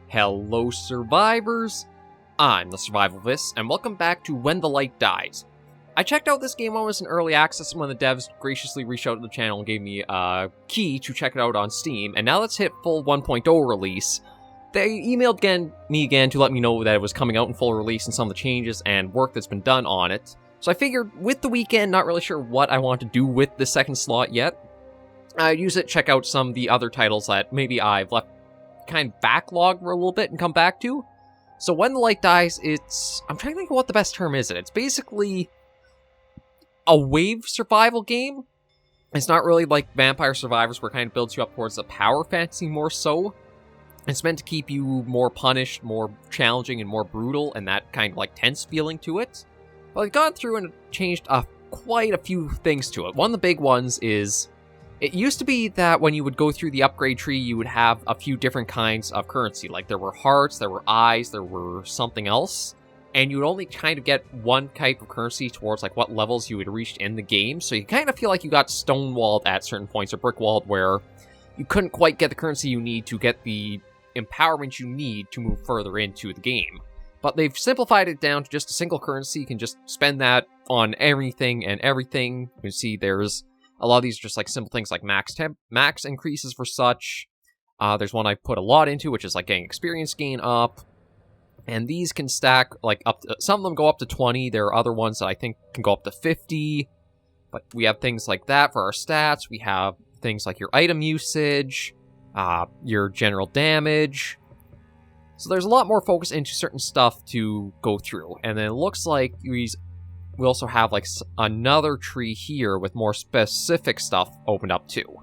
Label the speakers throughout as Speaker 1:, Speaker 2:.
Speaker 1: Hello survivors, I'm the Survivalist, and welcome back to When the Light Dies. I checked out this game when it was in early access when the devs graciously reached out to the channel and gave me a key to check it out on Steam, and now let's hit full 1.0 release. They emailed me again to let me know that it was coming out in full release and some of the changes and work that's been done on it. So I figured, with the weekend, not really sure what I want to do with the second slot yet. I'd use it, check out some of the other titles that maybe I've left kind of backlog for a little bit and come back to. So When the Light Dies, I'm trying to think of what the best term is. It's basically a wave survival game. It's not really like Vampire Survivors where it kind of builds you up towards the power fantasy more so. It's meant to keep you more punished, more challenging, and more brutal, and that kind of like tense feeling to it. But I've gone through and changed quite a few things to it. One of the big ones is, it used to be that when you would go through the upgrade tree, you would have a few different kinds of currency. Like there were hearts, there were eyes, there were something else. And you would only kind of get one type of currency towards like what levels you had reached in the game. So you kind of feel like you got stonewalled at certain points, or brick-walled, where you couldn't quite get the currency you need to get the empowerment you need to move further into the game. But they've simplified it down to just a single currency. You can just spend that on anything and everything. You can see there's a lot of these are just like simple things like max increases for such. There's one I put a lot into, which is like getting experience gain up. And these can stack like up to, some of them go up to 20. There are other ones that I think can go up to 50. But we have things like that for our stats. We have things like your item usage, your general damage. So there's a lot more focus into certain stuff to go through. And then it looks like we also have like another tree here with more specific stuff opened up too.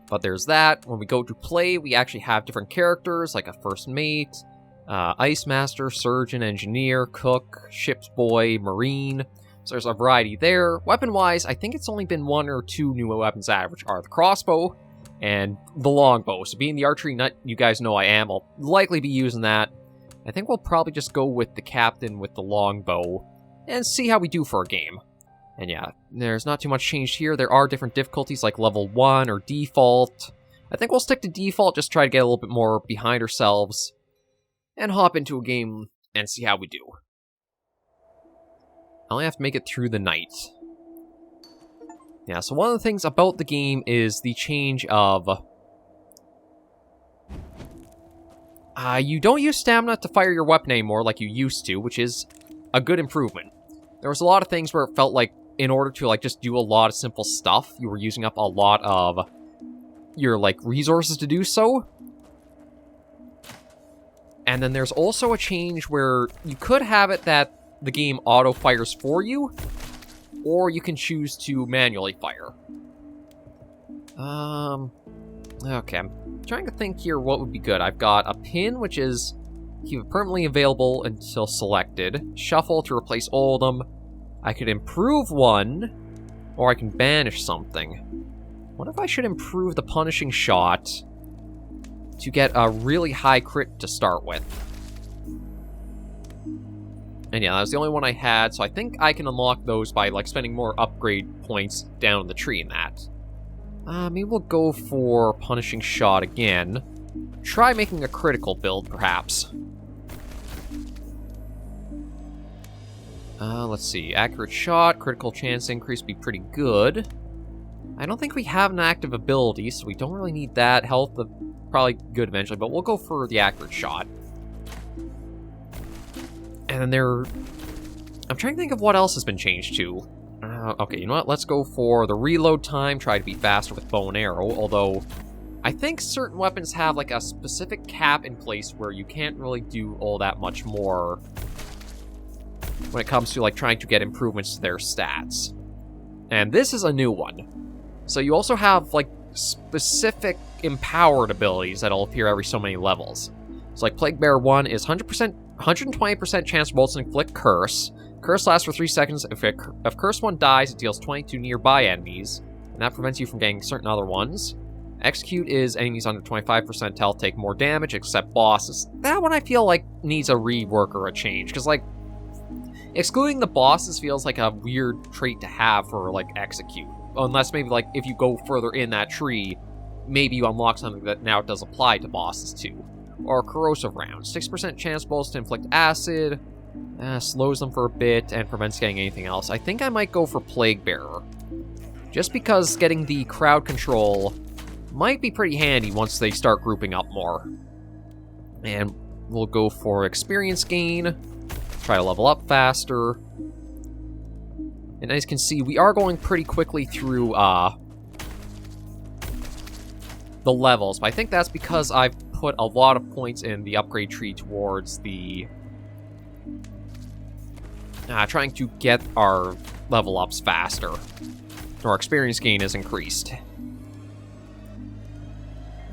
Speaker 1: But there's that. When we go to play, we actually have different characters like a first mate, ice master, surgeon, engineer, cook, ship's boy, marine. So there's a variety there. Weapon-wise, I think it's only been one or two new weapons added, which are the crossbow and the longbow. So being the archery nut you guys know I am, I'll likely be using that. I think we'll probably just go with the captain with the longbow and see how we do for a game. And yeah, there's not too much changed here. There are different difficulties like level 1 or default. I think we'll stick to default, just try to get a little bit more behind ourselves and hop into a game and see how we do. I only have to make it through the night. Yeah, so one of the things about the game is the change of you don't use stamina to fire your weapon anymore like you used to, which is a good improvement. There was a lot of things where it felt like in order to like just do a lot of simple stuff, you were using up a lot of your like resources to do so. And then there's also a change where you could have it that the game auto fires for you, or you can choose to manually fire. Okay, I'm trying to think here what would be good. I've got a pin, which is keep it permanently available until selected. Shuffle to replace Oldham. I could improve one, or I can banish something. What if I should improve the punishing shot to get a really high crit to start with? And yeah, that was the only one I had, so I think I can unlock those by like spending more upgrade points down the tree in that. Maybe we'll go for punishing shot again. Try making a critical build, perhaps. Let's see. Accurate shot, critical chance increase would be pretty good. I don't think we have an active ability, so we don't really need that. Health, probably good eventually, but we'll go for the accurate shot. And then I'm trying to think of what else has been changed too. Okay, you know what? Let's go for the reload time. Try to be faster with bow and arrow, although I think certain weapons have like a specific cap in place where you can't really do all that much more when it comes to like trying to get improvements to their stats. And this is a new one. So you also have like specific empowered abilities that'll appear every so many levels. So like Plague Bear 1 is 120% chance to bolts and inflict curse. Curse lasts for 3 seconds. If Curse 1 dies, it deals 20 to nearby enemies, and that prevents you from getting certain other ones. Execute is enemies under 25% health take more damage, except bosses. That one I feel like needs a rework or a change, because like excluding the bosses feels like a weird trait to have for like Execute. Unless maybe like if you go further in that tree, maybe you unlock something that now does apply to bosses too. or corrosive rounds. 6% chance bullets to inflict acid, slows them for a bit, and prevents getting anything else. I think I might go for Plague Bearer. Just because getting the crowd control might be pretty handy once they start grouping up more. And we'll go for experience gain, try to level up faster. And as you can see, we are going pretty quickly through the levels, but I think that's because I've put a lot of points in the upgrade tree towards the trying to get our level ups faster. Our experience gain is increased.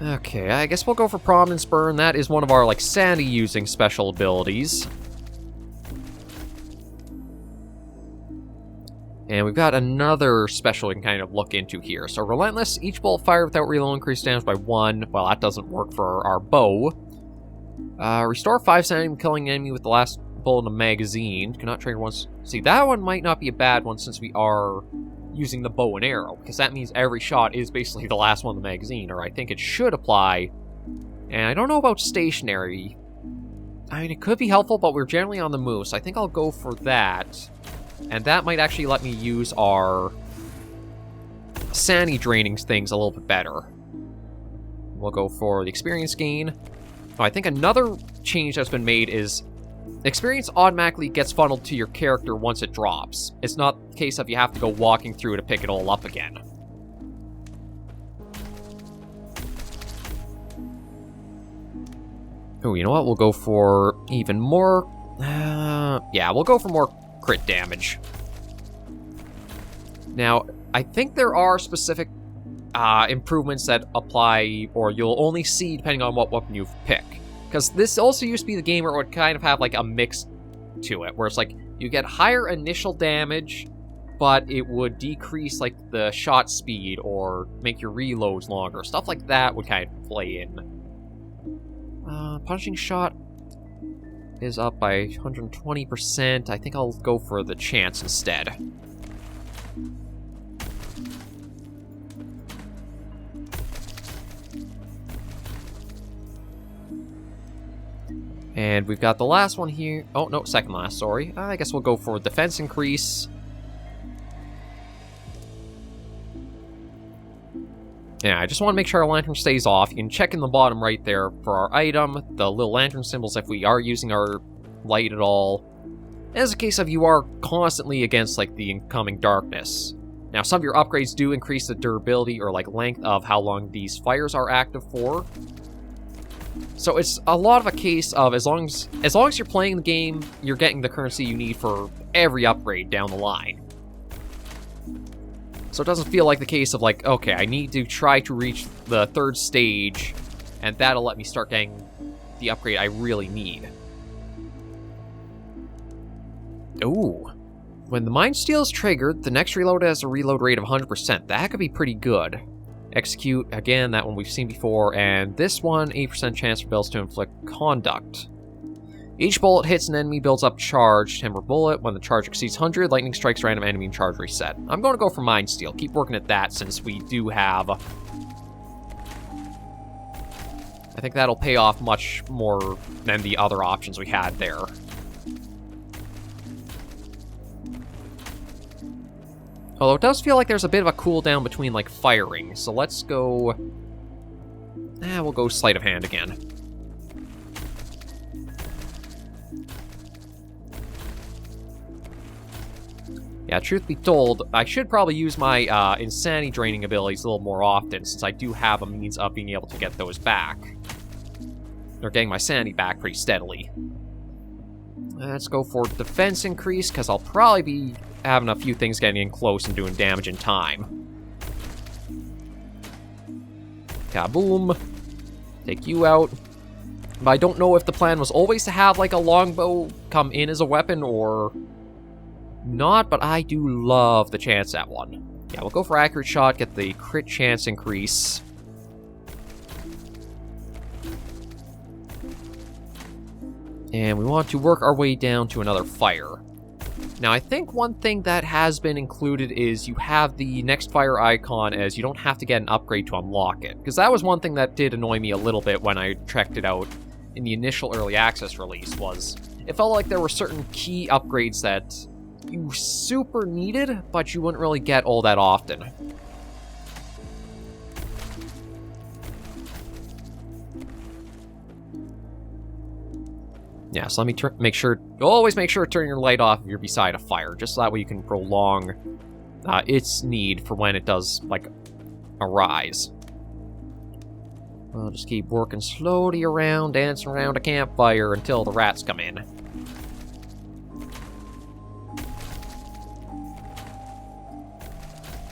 Speaker 1: Okay, I guess we'll go for Prominence Burn. That is one of our, like, sanity-using special abilities. And we've got another special we can kind of look into here. So Relentless, each bolt fired without reload increased damage by 1. Well, that doesn't work for our bow. Restore 5 sanity when killing an enemy with the last bullet in a magazine. Cannot trigger once. See, that one might not be a bad one since we are using the bow and arrow, because that means every shot is basically the last one in the magazine, or I think it should apply. And I don't know about stationary. I mean, it could be helpful, but we're generally on the move, so I think I'll go for that. And that might actually let me use our sanity draining things a little bit better. We'll go for the experience gain. Oh, I think another change that's been made is experience automatically gets funneled to your character once it drops. It's not the case of you have to go walking through to pick it all up again. Oh, you know what? We'll go for even more. Yeah, we'll go for more crit damage. Now, I think there are specific improvements that apply, or you'll only see depending on what weapon you pick. Because this also used to be the game where it would kind of have like a mix to it, where it's like you get higher initial damage, but it would decrease like the shot speed or make your reloads longer. Stuff like that would kind of play in. Punching shot is up by 120%. I think I'll go for the chance instead. And we've got the last one here. Oh, no, second last, sorry. I guess we'll go for defense increase. Yeah, I just want to make sure our lantern stays off. You can check in the bottom right there for our item, the little lantern symbols if we are using our light at all. As a case of you are constantly against, like, the incoming darkness. Now, some of your upgrades do increase the durability or, like, length of how long these fires are active for. So it's a lot of a case of as long as you're playing the game, you're getting the currency you need for every upgrade down the line. So it doesn't feel like the case of like, okay, I need to try to reach the 3rd stage, and that'll let me start getting the upgrade I really need. Ooh. When the Mind Steal is triggered, the next reload has a reload rate of 100%. That could be pretty good. Execute, again, that one we've seen before, and this one, 8% chance for bullets to inflict conduct. Each bullet hits an enemy, builds up charge, timber bullet. When the charge exceeds 100, lightning strikes random enemy and charge reset. I'm going to go for Mind Steal. Keep working at that since we do have... I think that'll pay off much more than the other options we had there. Although it does feel like there's a bit of a cooldown between, like, firing. So let's go... we'll go Sleight of Hand again. Yeah, truth be told, I should probably use my insanity draining abilities a little more often, since I do have a means of being able to get those back. Or getting my sanity back pretty steadily. Let's go for defense increase, because I'll probably be having a few things getting in close and doing damage in time. Kaboom. Take you out. But I don't know if the plan was always to have, like, a longbow come in as a weapon, or not, but I do love the chance at one. Yeah, we'll go for accurate shot, get the crit chance increase. And we want to work our way down to another fire. Now, I think one thing that has been included is you have the next fire icon as you don't have to get an upgrade to unlock it. Because that was one thing that did annoy me a little bit when I checked it out. in the initial early access release was it felt like there were certain key upgrades that you super needed, but you wouldn't really get all that often. Yeah, so let me always make sure to turn your light off if you're beside a fire, just so that way you can prolong its need for when it does, like, arise. I'll just keep working slowly around, dancing around a campfire until the rats come in.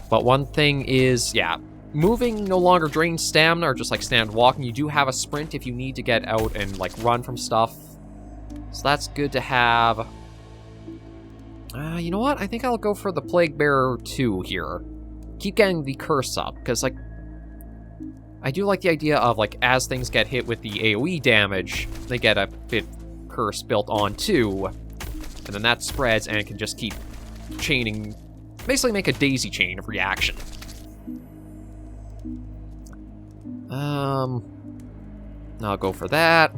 Speaker 1: But one thing is, yeah, moving no longer drains stamina, or just like standard walking. You do have a sprint if you need to get out and like run from stuff. So that's good to have. You know what? I think I'll go for the Plague Bearer 2 here. Keep getting the curse up, because like I do like the idea of like as things get hit with the AoE damage, they get a bit curse built on too, and then that spreads and it can just keep chaining. Basically make a daisy chain of reaction. I'll go for that.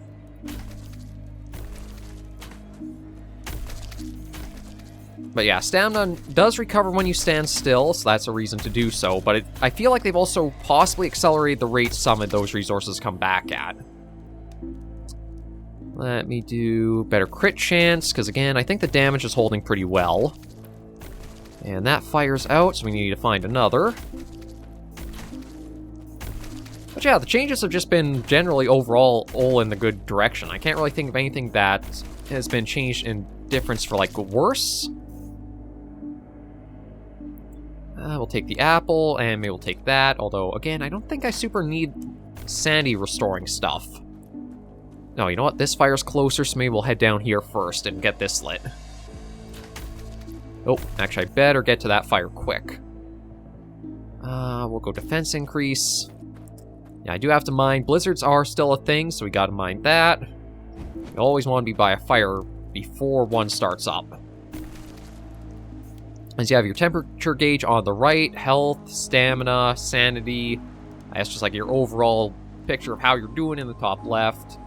Speaker 1: But yeah, stamina does recover when you stand still, so that's a reason to do so, but I feel like they've also possibly accelerated the rate some of those resources come back at. Let me do better crit chance, because again, I think the damage is holding pretty well. And that fires out, so we need to find another. But yeah, the changes have just been generally overall all in the good direction. I can't really think of anything that has been changed in difference for, like, worse. We'll take the apple, and maybe we'll take that. Although, again, I don't think I super need sanity restoring stuff. No, you know what? This fire's closer, so maybe we'll head down here first and get this lit. Oh, actually, I better get to that fire quick. We'll go defense increase. Yeah, I do have to mind. Blizzards are still a thing, so we gotta mind that. You always want to be by a fire before one starts up. As you have your temperature gauge on the right, health, stamina, sanity. That's just like your overall picture of how you're doing in the top left.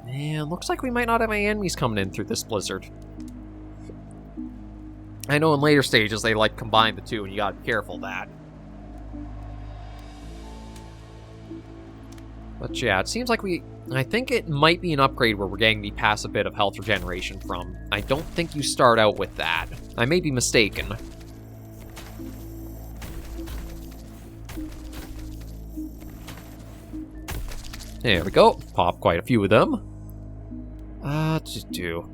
Speaker 1: And looks like we might not have any enemies coming in through this blizzard. I know in later stages they like combine the two, and you gotta be careful of that. But yeah, it seems like I think it might be an upgrade where we're getting the passive bit of health regeneration from. I don't think you start out with that. I may be mistaken. There we go. Pop quite a few of them.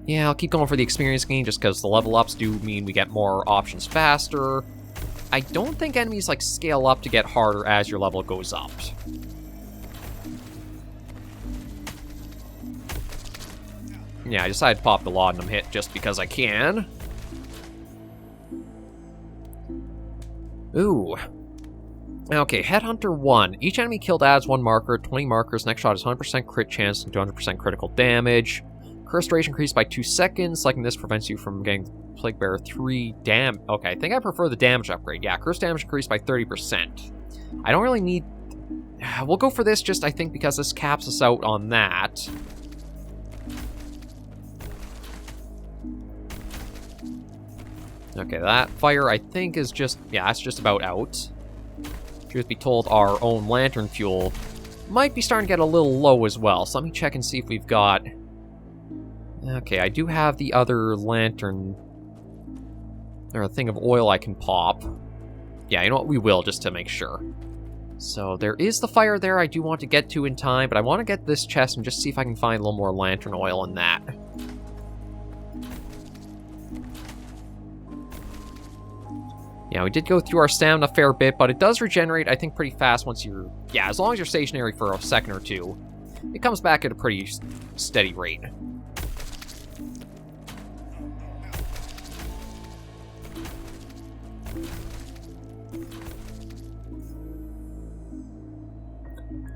Speaker 1: Yeah, I'll keep going for the experience gain just because the level ups do mean we get more options faster. I don't think enemies like scale up to get harder as your level goes up. Yeah, I decided to pop the laudanum hit just because I can. Ooh. Okay, Headhunter 1. Each enemy killed adds 1 marker, 20 markers. Next shot is 100% crit chance and 200% critical damage. Curse duration increased by 2 seconds. Selecting this prevents you from getting Plague Bearer 3 dam. Okay, I think I prefer the damage upgrade. Yeah, curse damage increased by 30%. I don't really need... We'll go for this just, I think, because this caps us out on that. Okay, that fire, I think, is just... Yeah, it's just about out. Truth be told, our own lantern fuel might be starting to get a little low as well. So let me check and see if we've got... Okay, I do have the other lantern... Or a thing of oil I can pop. Yeah, you know what? We will, just to make sure. So there is the fire there I do want to get to in time, but I want to get this chest and just see if I can find a little more lantern oil in that. Yeah, we did go through our stamina a fair bit, but it does regenerate, I think, pretty fast once you're... Yeah, as long as you're stationary for a second or two, it comes back at a pretty steady rate.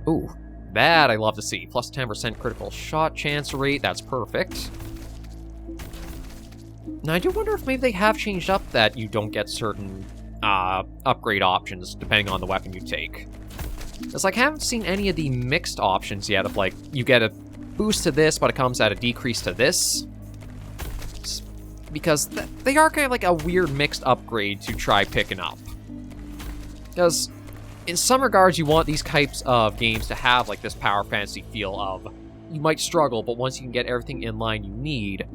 Speaker 1: Ooh, that I love to see. Plus 10% critical shot chance rate, that's perfect. Now, I do wonder if maybe they have changed up that you don't get certain upgrade options depending on the weapon you take. It's like I haven't seen any of the mixed options yet of like, you get a boost to this, but it comes at a decrease to this. Because they are kind of like a weird mixed upgrade to try picking up. Because in some regards, you want these types of games to have like this power fantasy feel of, you might struggle, but once you can get everything in line you need,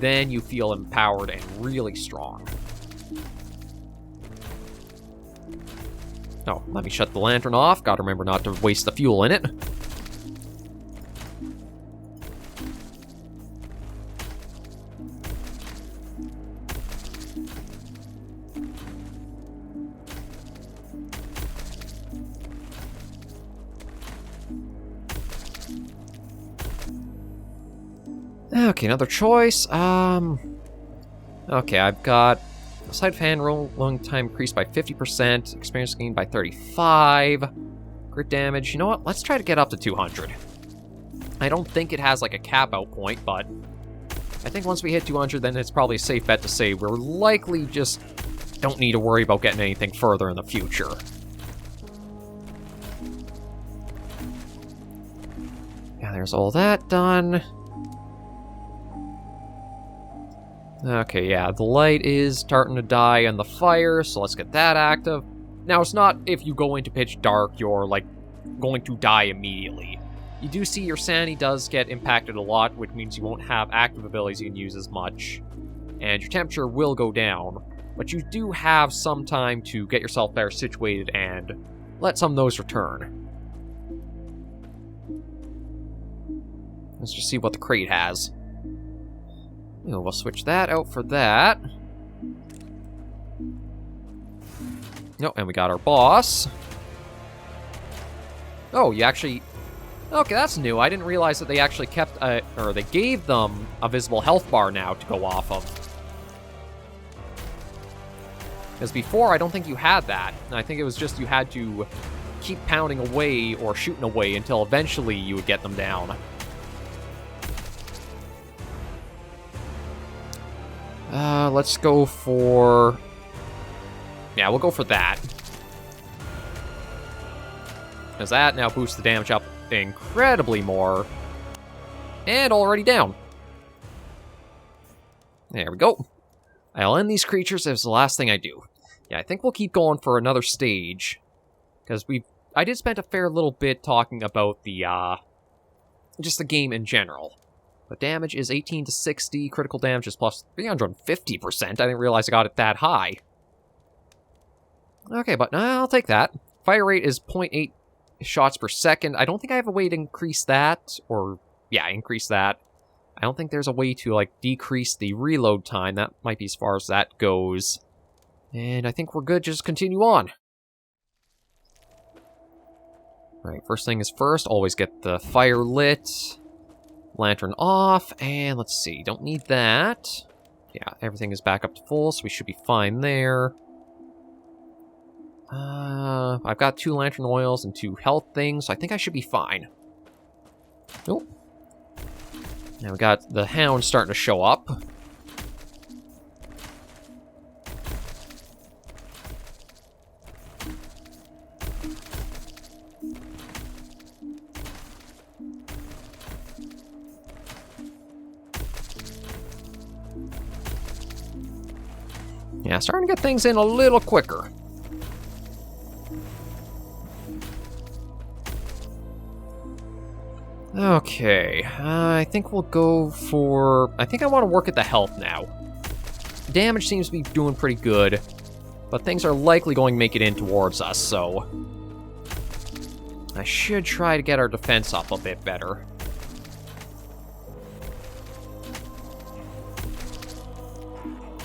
Speaker 1: then you feel empowered and really strong. Oh, let me shut the lantern off. Gotta remember not to waste the fuel in it. Okay, another choice. Okay, I've got sleight of hand rolling time increased by 50%, experience gained by 35, crit damage. You know what? Let's try to get up to 200. I don't think it has like a cap out point, but I think once we hit 200, then it's probably a safe bet to say we're likely just don't need to worry about getting anything further in the future. Yeah, there's all that done. Okay, yeah, the light is starting to die on the fire, so let's get that active. Now, it's not if you go into pitch dark, you're, like, going to die immediately. You do see your sanity does get impacted a lot, which means you won't have active abilities you can use as much. And your temperature will go down, but you do have some time to get yourself better situated and let some of those return. Let's just see what the crate has. We'll switch that out for that. No, and we got our boss. Oh, you actually... Okay, that's new. I didn't realize that they actually kept or they gave them a visible health bar now to go off of. Because before, I don't think you had that. I think it was just you had to keep pounding away or shooting away until eventually you would get them down. Let's go for... Yeah, we'll go for that. Because that now boosts the damage up incredibly more. And already down. There we go. I'll end these creatures as the last thing I do. Yeah, I think we'll keep going for another stage. Because I did spend a fair little bit talking about the, just the game in general. The damage is 18 to 60, critical damage is plus 350%. I didn't realize I got it that high. Okay, but I'll take that. Fire rate is 0.8 shots per second. I don't think I have a way to increase that, or, yeah, increase that. I don't think there's a way to, like, decrease the reload time. That might be as far as that goes. And I think we're good, just continue on. Alright, first thing is first, always get the fire lit. Lantern off, and let's see, don't need that. Yeah, everything is back up to full, so we should be fine there. I've got 2 lantern oils and 2 health things, so I think I should be fine. Nope. Now we got the hound starting to show up. Yeah, starting to get things in a little quicker. Okay, I think we'll go for... I think I want to work at the health now. Damage seems to be doing pretty good, but things are likely going to make it in towards us, so... I should try to get our defense up a bit better.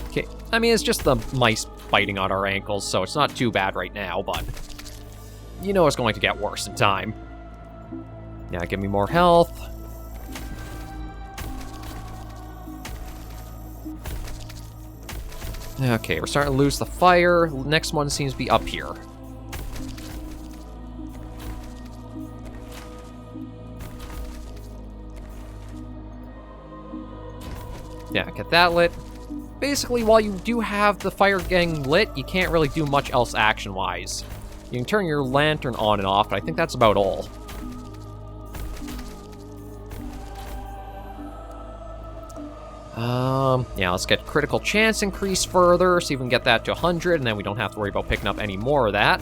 Speaker 1: Okay, I mean, it's just the mice biting on our ankles, so it's not too bad right now, but... You know it's going to get worse in time. Yeah, give me more health. Okay, we're starting to lose the fire. Next one seems to be up here. Yeah, get that lit. Basically, while you do have the fire getting lit, you can't really do much else action-wise. You can turn your lantern on and off, but I think that's about all. Yeah, let's get critical chance increase further, see if we can get that to 100, and then we don't have to worry about picking up any more of that.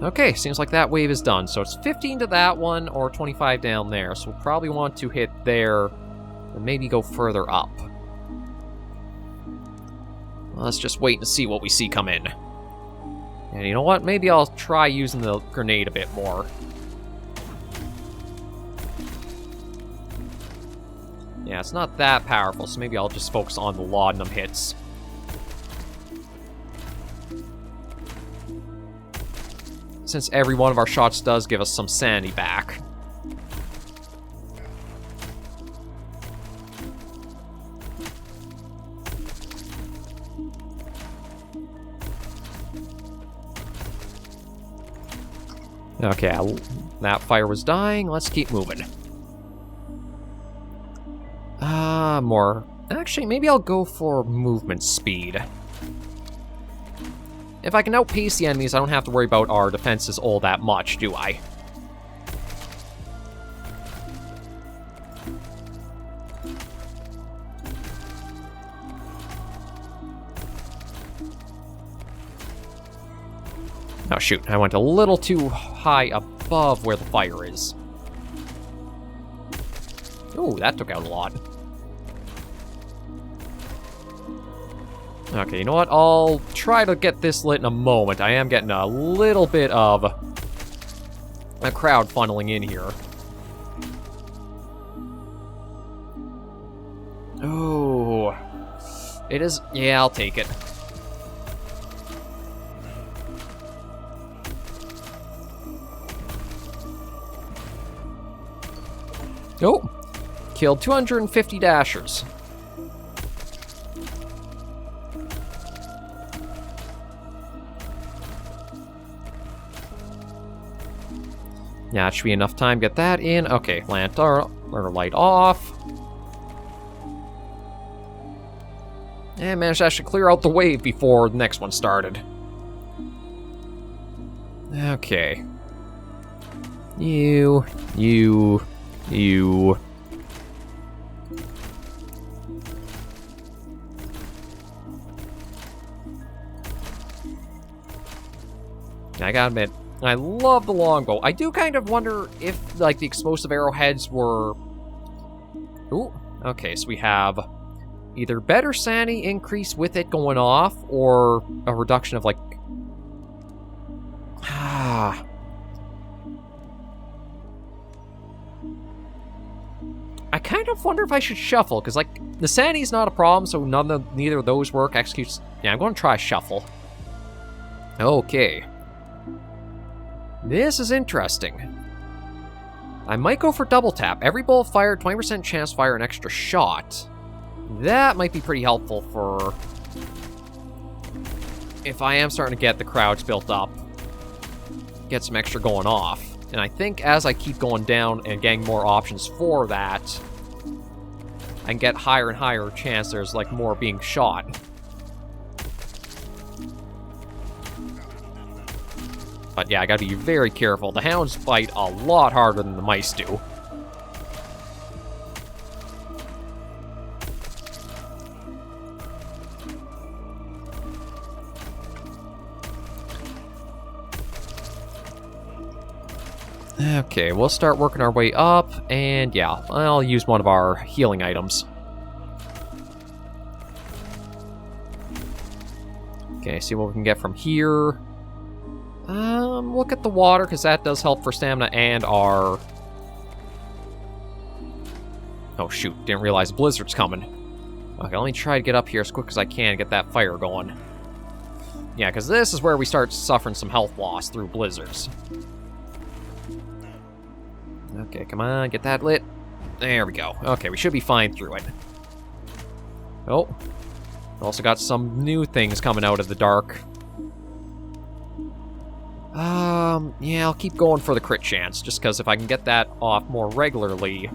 Speaker 1: Okay, seems like that wave is done. So it's 15 to that one, or 25 down there. So we'll probably want to hit there, and maybe go further up. Let's just wait and see what we see come in. And you know what? Maybe I'll try using the grenade a bit more. Yeah, it's not that powerful, so maybe I'll just focus on the laudanum hits. Since every one of our shots does give us some sanity back. Okay, that fire was dying. Let's keep moving. More. Actually, maybe I'll go for movement speed. If I can outpace the enemies, I don't have to worry about our defenses all that much, do I? Oh shoot, I went a little too high above where the fire is. Ooh, that took out a lot. Okay, you know what? I'll try to get this lit in a moment. I am getting a little bit of a crowd funneling in here. Oh, it is. Yeah, I'll take it. Oh, killed 250 dashers. Yeah, it should be enough time to get that in. Okay, lantern or light off. And managed to actually clear out the wave before the next one started. Okay. You. I gotta admit, I love the longbow. I do kind of wonder if, like, the explosive arrowheads were... Ooh, okay, so we have either better sanity increase with it going off, or a reduction of, like... I kind of wonder if I should shuffle, because, like, the sanity's not a problem, so neither of those work. Executes... Yeah, I'm going to try shuffle. Okay. This is interesting. I might go for double tap. Every bullet fired, 20% chance to fire an extra shot. That might be pretty helpful for... if I am starting to get the crowds built up. Get some extra going off. And I think as I keep going down and getting more options for that, I can get higher and higher chance there's, like, more being shot. But yeah, I gotta be very careful. The hounds bite a lot harder than the mice do. Okay, we'll start working our way up, and yeah, I'll use one of our healing items. Okay, see what we can get from here. Look at the water, because that does help for stamina and our... Oh shoot, didn't realize a blizzard's coming. Okay, let me try to get up here as quick as I can, get that fire going. Yeah, because this is where we start suffering some health loss through blizzards. Okay, come on, get that lit. There we go. Okay, we should be fine through it. Oh, also got some new things coming out of the dark. Yeah, I'll keep going for the crit chance, just because if I can get that off more regularly...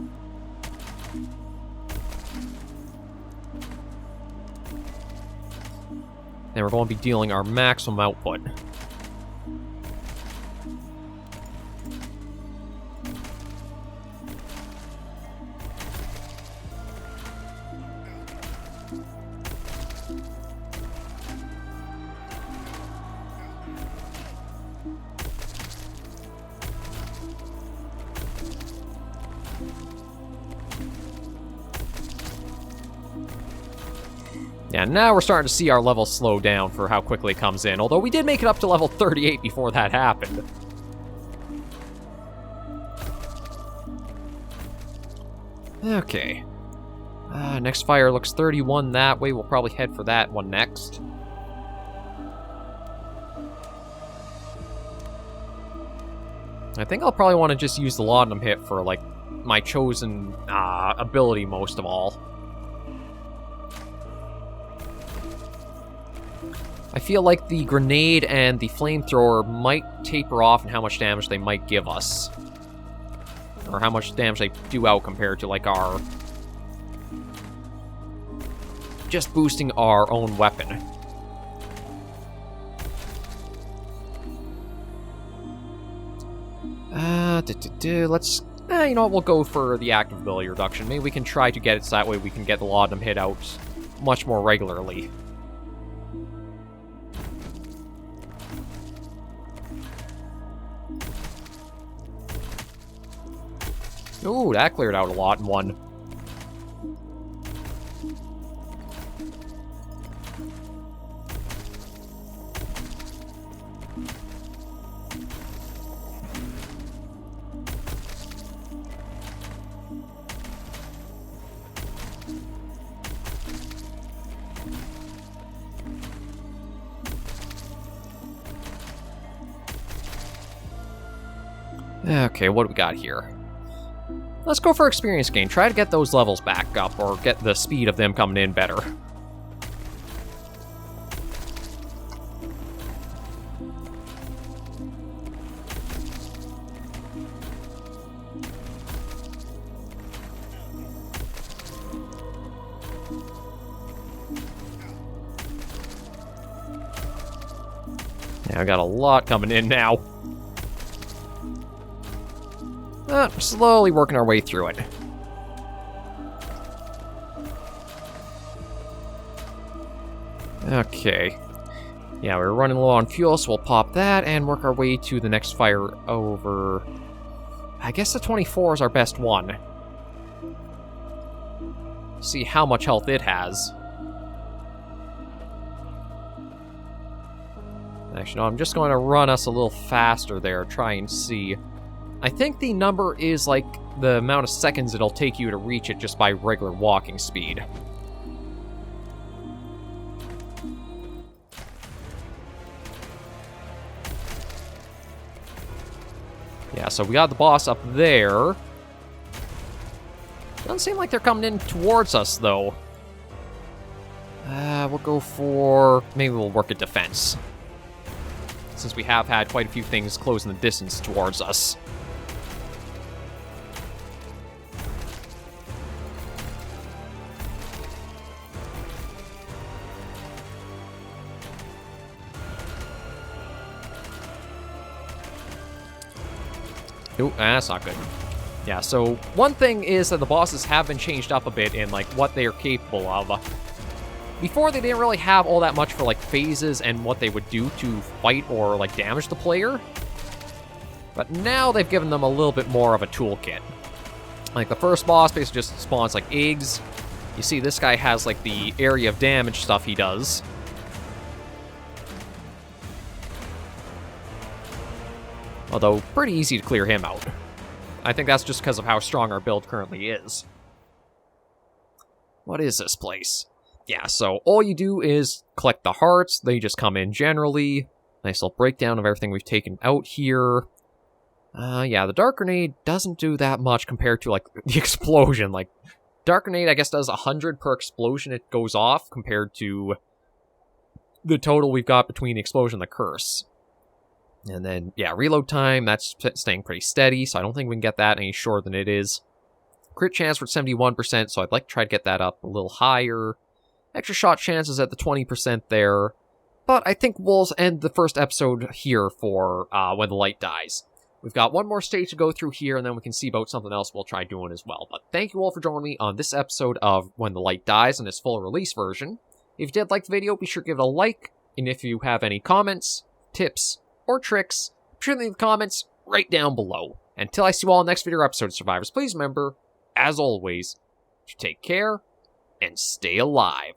Speaker 1: then we're going to be dealing our maximum output. Yeah, now we're starting to see our level slow down for how quickly it comes in, although we did make it up to level 38 before that happened. Okay. Next fire looks 31 that way. We'll probably head for that one next. I think I'll probably want to just use the laudanum hit for, like, my chosen ability most of all. I feel like the grenade and the flamethrower might taper off in how much damage they might give us. Or how much damage they do out compared to, like, our... just boosting our own weapon. Let's... you know what, we'll go for the active ability reduction. Maybe we can try to get it so that way we can get the laudanum hit out much more regularly. Ooh, that cleared out a lot in one. Okay, what do we got here? Let's go for experience gain. Try to get those levels back up, or get the speed of them coming in better. Yeah, I got a lot coming in now. We're slowly working our way through it. Okay. Yeah, we're running low on fuel, so we'll pop that and work our way to the next fire over... I guess the 24 is our best one. See how much health it has. Actually, no, I'm just going to run us a little faster there, try and see... I think the number is like the amount of seconds it'll take you to reach it just by regular walking speed. Yeah, so we got the boss up there. Doesn't seem like they're coming in towards us, though. We'll go for... maybe we'll work at defense, since we have had quite a few things close in the distance towards us. Ooh, that's not good. Yeah, so one thing is that the bosses have been changed up a bit in, like, what they are capable of. Before, they didn't really have all that much for, like, phases and what they would do to fight or, like, damage the player. But now they've given them a little bit more of a toolkit. Like, the first boss basically just spawns, like, eggs. You see this guy has, like, the area of damage stuff he does. Although, pretty easy to clear him out. I think that's just because of how strong our build currently is. What is this place? Yeah, so all you do is collect the hearts. They just come in generally. Nice little breakdown of everything we've taken out here. Yeah, the Dark Grenade doesn't do that much compared to, like, the explosion. Like, Dark Grenade, I guess, does 100 per explosion it goes off, compared to the total we've got between the explosion and the curse. And then, yeah, reload time, that's staying pretty steady, so I don't think we can get that any shorter than it is. Crit chance for 71%, so I'd like to try to get that up a little higher. Extra shot chances at the 20% there. But I think we'll end the first episode here for When the Light Dies. We've got one more stage to go through here, and then we can see about something else we'll try doing as well. But thank you all for joining me on this episode of When the Light Dies in its full release version. If you did like the video, be sure to give it a like, and if you have any comments, tips, or tricks, be sure to leave the comments right down below. Until I see you all in the next video or episode, survivors, please remember, as always, to take care and stay alive.